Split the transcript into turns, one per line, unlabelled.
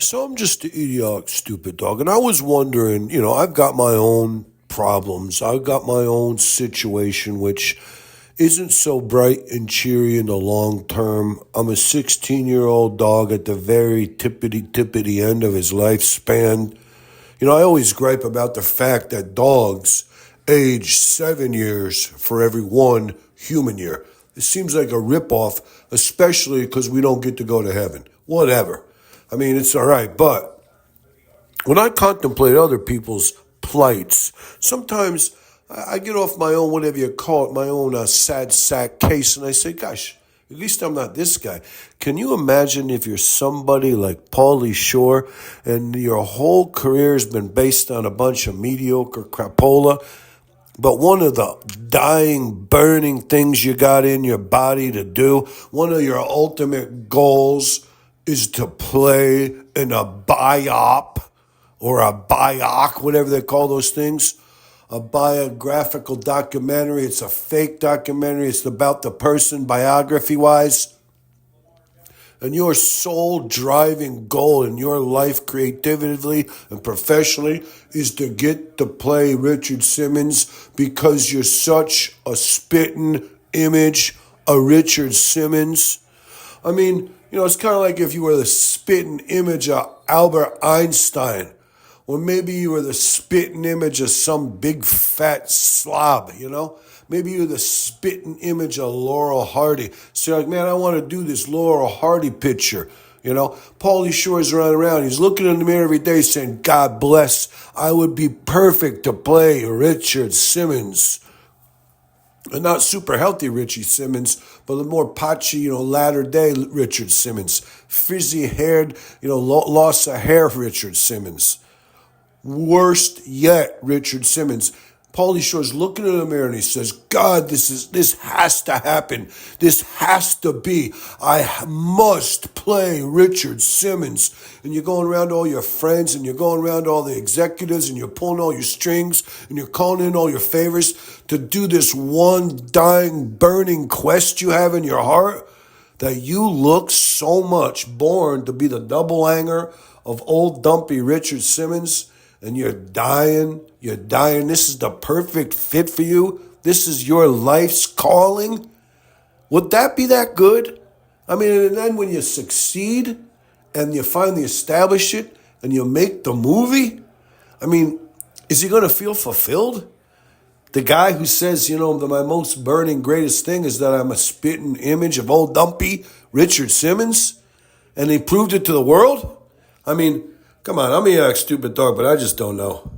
So I'm just an idiotic, stupid dog. And I was wondering, I've got my own problems. I've got my own situation, which isn't so bright and cheery in the long term. I'm a 16-year-old dog at the very tippity end of his lifespan. I always gripe about the fact that dogs age 7 years for every 1 human year. It seems like a ripoff, especially because we don't get to go to heaven. Whatever. I mean, it's all right, but when I contemplate other people's plights, sometimes I get off my own, whatever you call it, my own sad sack case, and I say, gosh, at least I'm not this guy. Can you imagine if you're somebody like Pauly Shore and your whole career has been based on a bunch of mediocre crapola, but one of the dying, burning things you got in your body to do, one of your ultimate goals is to play in a biop or a bioc, whatever they call those things, a biographical documentary. It's a fake documentary. It's about the person biography-wise. And your sole driving goal in your life, creatively and professionally, is to get to play Richard Simmons because you're such a spitting image of Richard Simmons. I mean, it's kind of like if you were the spitting image of Albert Einstein, or maybe you were the spitting image of some big fat slob, Maybe you're the spitting image of Laurel Hardy. So you're like, man, I want to do this Laurel Hardy picture. Pauly Shore's running around. He's looking in the mirror every day saying, God bless, I would be perfect to play Richard Simmons. And not super healthy Richie Simmons, but the more patchy, latter day Richard Simmons. Frizzy haired, loss of hair Richard Simmons. Worst yet, Richard Simmons. Pauly Shore's looking in the mirror and he says, God, this has to happen. This has to be. I must play Richard Simmons. And you're going around to all your friends and you're going around to all the executives and you're pulling all your strings and you're calling in all your favors to do this one dying, burning quest you have in your heart that you look so much born to be the double hanger of old dumpy Richard Simmons. And you're dying. This is the perfect fit for you. This is your life's calling. Would that be that good? I mean, and then when you succeed and you finally establish it and you make the movie, I mean, is he going to feel fulfilled? The guy who says, that my most burning, greatest thing is that I'm a spitting image of old dumpy Richard Simmons, and he proved it to the world? I mean, come on, I'm a stupid dog, but I just don't know.